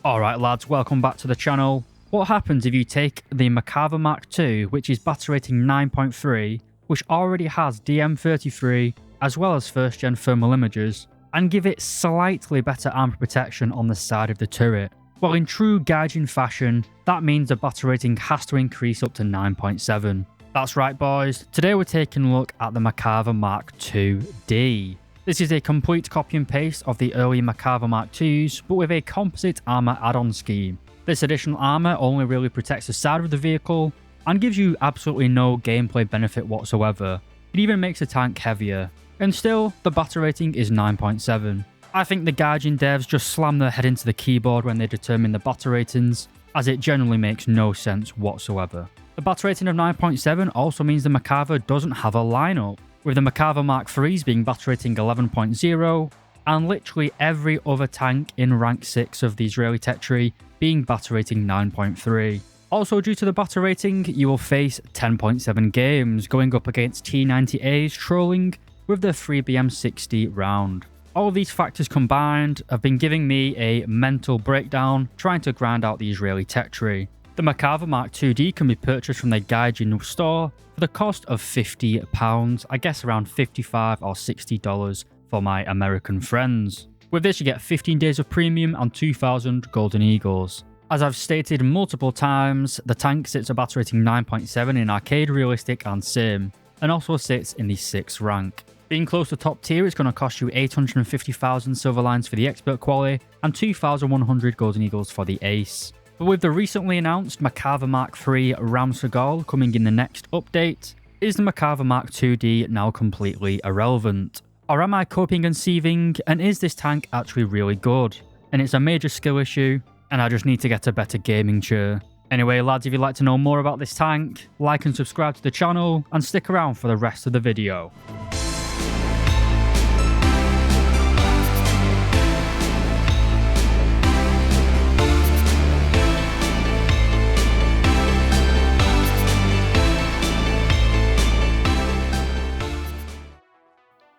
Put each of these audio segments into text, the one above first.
Alright lads, welcome back to the channel. What happens if you take the Merkava Mk.2, which is battle rating 9.3, which already has DM33 as well as first gen thermal images, and give it slightly better armor protection on the side of the turret? Well, in true Gaijin fashion, that means the battle rating has to increase up to 9.7. That's right boys, today we're taking a look at the Merkava Mk.2D. This is a complete copy and paste of the early Merkava Mk.2s, but with a composite armor add-on scheme. This additional armor only really protects the side of the vehicle, and gives you absolutely no gameplay benefit whatsoever. It even makes the tank heavier. And still, the battle rating is 9.7. I think the Gaijin devs just slam their head into the keyboard when they determine the battle ratings, as it generally makes no sense whatsoever. The battle rating of 9.7 also means the Merkava doesn't have a lineup, with the Merkava Mk.3s being battle rating 11.0, and literally every other tank in rank 6 of the Israeli tech tree being battle rating 9.3. Also, due to the battle rating, you will face 10.7 games going up against T90A's trolling with the 3BM60 round. All of these factors combined have been giving me a mental breakdown trying to grind out the Israeli tech tree. The Merkava Mk.2D can be purchased from the Gaijin store for the cost of £50, I guess around $55 or $60 for my American friends. With this you get 15 days of premium and 2,000 golden eagles. As I've stated multiple times, the tank sits at battle rating 9.7 in arcade, realistic and sim, and also sits in the 6th rank. Being close to top tier, it's going to cost you 850,000 silver lines for the expert quality and 2,100 golden eagles for the ace. But with the recently announced Merkava Mk.3 Ram Segal coming in the next update, is the Merkava Mk.2D now completely irrelevant? Or am I coping and sieving, and is this tank actually really good? And it's a major skill issue, and I just need to get a better gaming chair. Anyway lads, if you'd like to know more about this tank, like and subscribe to the channel, and stick around for the rest of the video.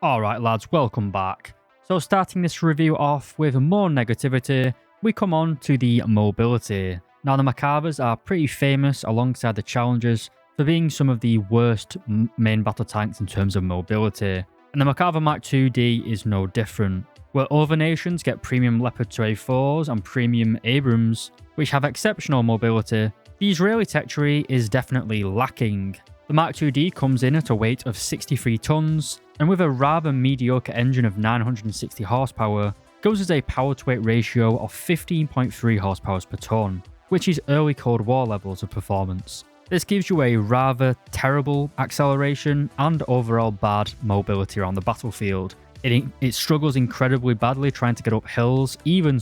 Alright lads, welcome back. So starting this review off with more negativity, we come on to the mobility. Now the Merkavas are pretty famous alongside the Challengers for being some of the worst main battle tanks in terms of mobility. And the Merkava Mk.2D is no different. Where other nations get premium Leopard 2A4s and premium Abrams, which have exceptional mobility, the Israeli tech tree is definitely lacking. The Mk.2D comes in at a weight of 63 tons, and with a rather mediocre engine of 960 horsepower, goes as a power to weight ratio of 15.3 horsepower per ton, which is early Cold War levels of performance. This gives you a rather terrible acceleration and overall bad mobility around the battlefield. It struggles incredibly badly trying to get up hills, even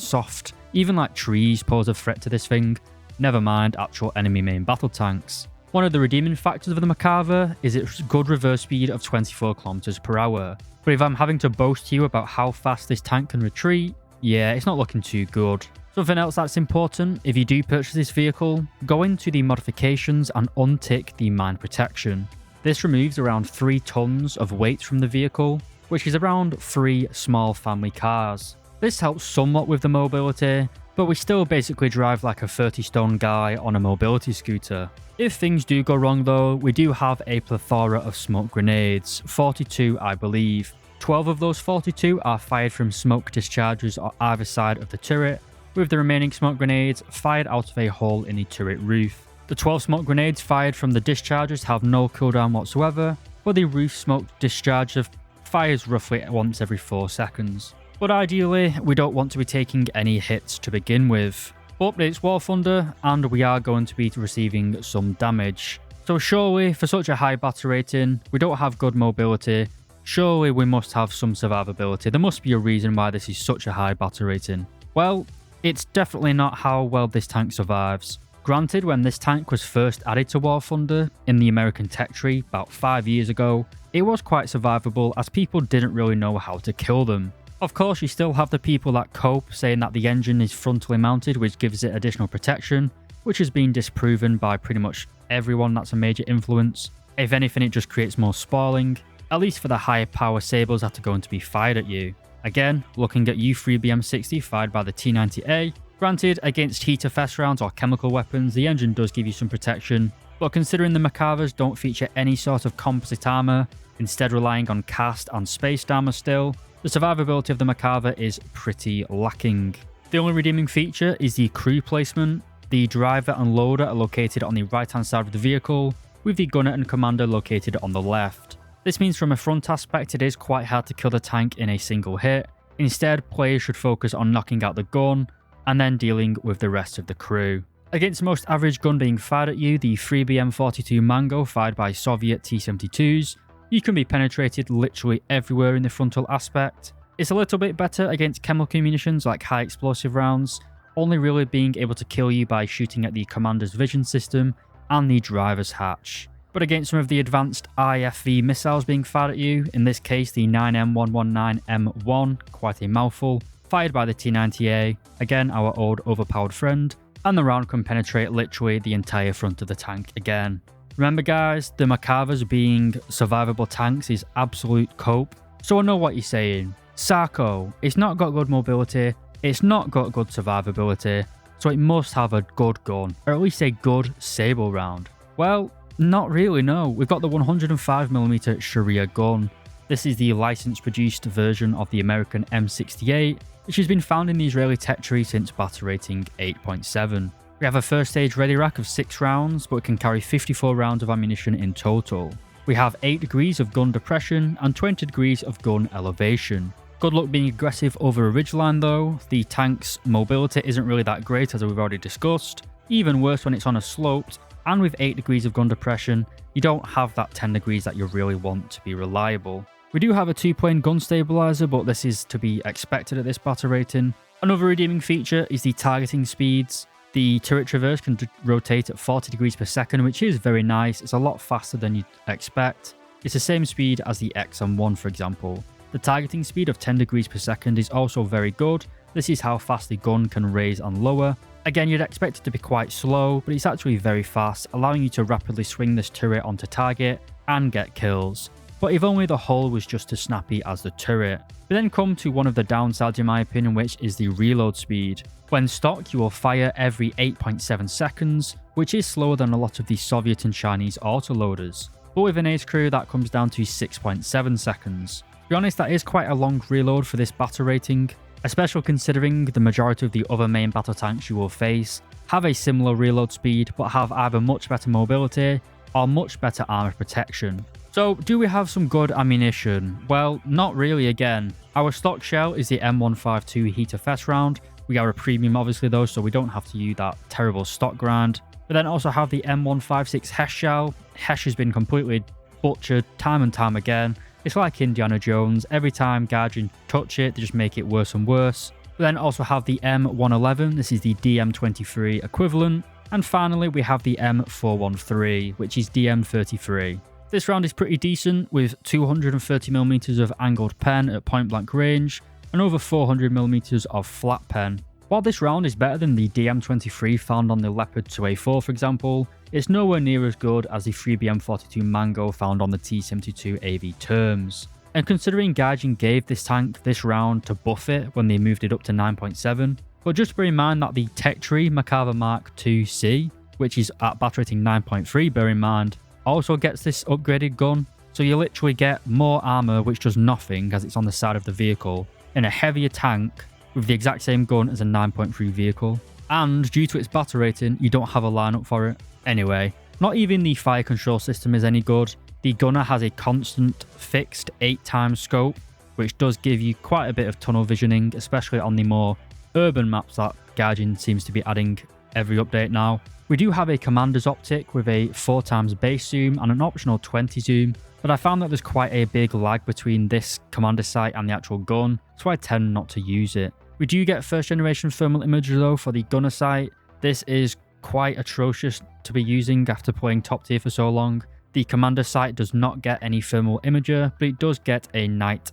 like trees pose a threat to this thing, never mind actual enemy main battle tanks. One of the redeeming factors of the Merkava is its good reverse speed of 24 km per hour. But if I'm having to boast to you about how fast this tank can retreat, yeah, it's not looking too good. Something else that's important, if you do purchase this vehicle, go into the modifications and untick the mine protection. This removes around 3 tons of weight from the vehicle, which is around 3 small family cars. This helps somewhat with the mobility, but we still basically drive like a 30-stone guy on a mobility scooter. If things do go wrong though, we do have a plethora of smoke grenades, 42 I believe. 12 of those 42 are fired from smoke discharges on either side of the turret, with the remaining smoke grenades fired out of a hole in the turret roof. The 12 smoke grenades fired from the discharges have no cooldown whatsoever, but the roof smoke discharge fires roughly once every 4 seconds. But ideally, we don't want to be taking any hits to begin with. But it's War Thunder, and we are going to be receiving some damage. So surely, for such a high battle rating, we don't have good mobility. Surely we must have some survivability. There must be a reason why this is such a high battle rating. Well, it's definitely not how well this tank survives. Granted, when this tank was first added to War Thunder in the American tech tree about 5 years ago, it was quite survivable as people didn't really know how to kill them. Of course, you still have the people that cope, saying that the engine is frontally mounted, which gives it additional protection, which has been disproven by pretty much everyone that's a major influence. If anything, it just creates more spalling. At least for the higher power sabres that are going to be fired at you. Again, looking at U3BM60 fired by the T90A, Granted, against heat effect rounds or chemical weapons, the engine does give you some protection, but considering the Merkavas don't feature any sort of composite armor, instead relying on cast and spaced armor still, the survivability of the Merkava is pretty lacking. The only redeeming feature is the crew placement. The driver and loader are located on the right hand side of the vehicle, with the gunner and commander located on the left. This means from a front aspect it is quite hard to kill the tank in a single hit. Instead, players should focus on knocking out the gun, and then dealing with the rest of the crew. Against the most average gun being fired at you, the 3BM42 Mango fired by Soviet T-72s, you can be penetrated literally everywhere in the frontal aspect. It's a little bit better against chemical munitions like high explosive rounds, only really being able to kill you by shooting at the commander's vision system and the driver's hatch. But against some of the advanced IFV missiles being fired at you, in this case the 9M119M1, quite a mouthful, fired by the T-90A, again our old overpowered friend, and the round can penetrate literally the entire front of the tank again. Remember guys, the Merkavas being survivable tanks is absolute cope, so I know what you're saying. SAKO, it's not got good mobility, it's not got good survivability, so it must have a good gun, or at least a good sable round. Well, not really, no. We've got the 105mm Sharia gun. This is the license-produced version of the American M68, which has been found in the Israeli tech tree since battle rating 8.7. We have a first stage ready rack of 6 rounds, but it can carry 54 rounds of ammunition in total. We have 8 degrees of gun depression and 20 degrees of gun elevation. Good luck being aggressive over a ridgeline though. The tank's mobility isn't really that great as we've already discussed. Even worse when it's on a sloped, and with 8 degrees of gun depression, you don't have that 10 degrees that you really want to be reliable. We do have a 2-plane gun stabilizer, but this is to be expected at this battle rating. Another redeeming feature is the targeting speeds. The turret traverse can rotate at 40 degrees per second, which is very nice. It's a lot faster than you'd expect. It's the same speed as the XM1 for example. The targeting speed of 10 degrees per second is also very good. This is how fast the gun can raise and lower. Again, you'd expect it to be quite slow, but it's actually very fast, allowing you to rapidly swing this turret onto target and get kills. But if only the hull was just as snappy as the turret. We then come to one of the downsides in my opinion, which is the reload speed. When stock, you will fire every 8.7 seconds, which is slower than a lot of the Soviet and Chinese autoloaders. But with an ace crew, that comes down to 6.7 seconds. To be honest, that is quite a long reload for this battle rating, especially considering the majority of the other main battle tanks you will face have a similar reload speed but have either much better mobility or much better armor protection. So do we have some good ammunition? Well, not really again. Our stock shell is the M152 heater fest round. We are a premium obviously though, so we don't have to use that terrible stock grind. We then also have the M156 Hesh shell. Hesh has been completely butchered time and time again. It's like Indiana Jones, every time Guardian touch it, they just make it worse and worse. We then also have the M111, this is the DM23 equivalent. And finally we have the M413, which is DM33. This round is pretty decent, with 230mm of angled pen at point blank range, and over 400mm of flat pen. While this round is better than the DM23 found on the Leopard 2A4 for example, it's nowhere near as good as the 3BM42 Mango found on the T-72 AV terms. And considering Gaijin gave this tank this round to buff it when they moved it up to 9.7, but just bear in mind that the tech tree Merkava Mk.2D, which is at battle rating 9.3 bear in mind, also gets this upgraded gun, so you literally get more armor which does nothing as it's on the side of the vehicle, in a heavier tank with the exact same gun as a 9.3 vehicle. And due to its battle rating, you don't have a lineup for it. Anyway, not even the fire control system is any good. The gunner has a constant fixed 8x scope, which does give you quite a bit of tunnel visioning, especially on the more urban maps that Gaijin seems to be adding every update now. We do have a commander's optic with a 4x base zoom and an optional 20 zoom, but I found that there's quite a big lag between this commander sight and the actual gun, so I tend not to use it. We do get first generation thermal imager though for the gunner sight. This is quite atrocious to be using after playing top tier for so long. The commander sight does not get any thermal imager, but it does get a night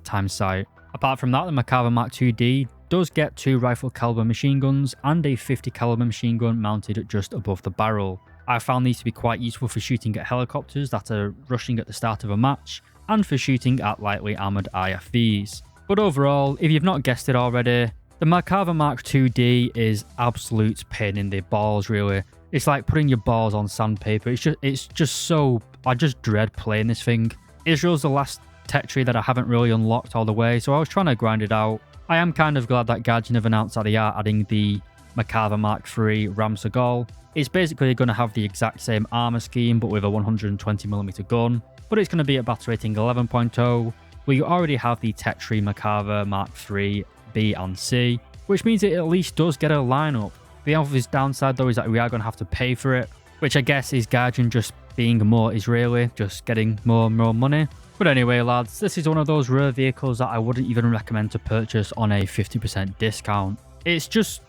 time sight. Apart from that, the Merkava Mk.2D does get 2 rifle caliber machine guns and a 50 caliber machine gun mounted just above the barrel. I found these to be quite useful for shooting at helicopters that are rushing at the start of a match, and for shooting at lightly armoured IFVs. But overall, if you've not guessed it already, The Merkava Mk.2D is absolute pain in the balls, really. It's like putting your balls on sandpaper. It's just so... I just dread playing this thing. Israel's the last tech tree that I haven't really unlocked all the way, so I was trying to grind it out. I am kind of glad that Guardian have announced that they are adding the Merkava Mark III Ramsagol. It's basically going to have the exact same armor scheme, but with a 120mm gun, but it's going to be at battle rating 11.0, where you already have the tech tree Merkava Mark III B and C, which means it at least does get a lineup. The obvious downside though is that we are going to have to pay for it, which I guess is Guardian just being more Israeli, just getting more money. But anyway lads, this is one of those rare vehicles that I wouldn't even recommend to purchase on a 50% discount. It's just,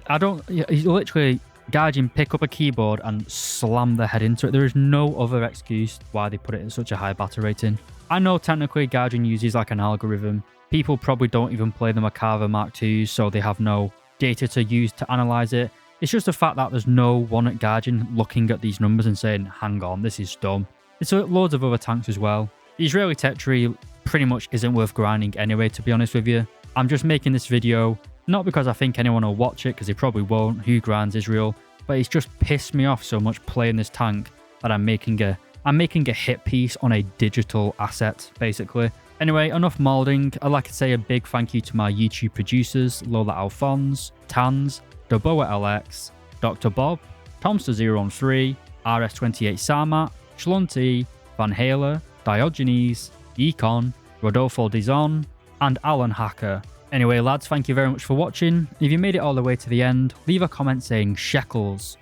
literally, Guardian pick up a keyboard and slam their head into it. There is no other excuse why they put it at such a high battle rating. I know technically Guardian uses like an algorithm. People probably don't even play the Merkava Mark IIs, so they have no data to use to analyze it. It's just the fact that there's no one at Guardian looking at these numbers and saying, hang on, this is dumb. It's loads of other tanks as well. The Israeli tech tree pretty much isn't worth grinding anyway, to be honest with you. I'm just making this video, not because I think anyone will watch it, because they probably won't, who grinds Israel, but it's just pissed me off so much playing this tank that I'm making a hit piece on a digital asset, basically. Anyway, enough molding. I'd like to say a big thank you to my YouTube producers, Lola Alphonse, Tans, Doboa LX, Dr. Bob, Tomster013, RS28 Sarmat, Schlunty, Van Halen, Diogenes, Econ, Rodolfo Dizon, and Alan Hacker. Anyway lads, thank you very much for watching. If you made it all the way to the end, leave a comment saying shekels.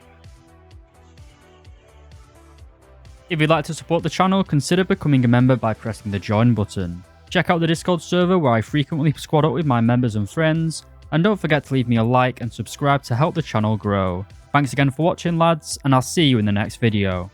If you'd like to support the channel, consider becoming a member by pressing the join button. Check out the Discord server where I frequently squad up with my members and friends, and don't forget to leave me a like and subscribe to help the channel grow. Thanks again for watching lads, and I'll see you in the next video.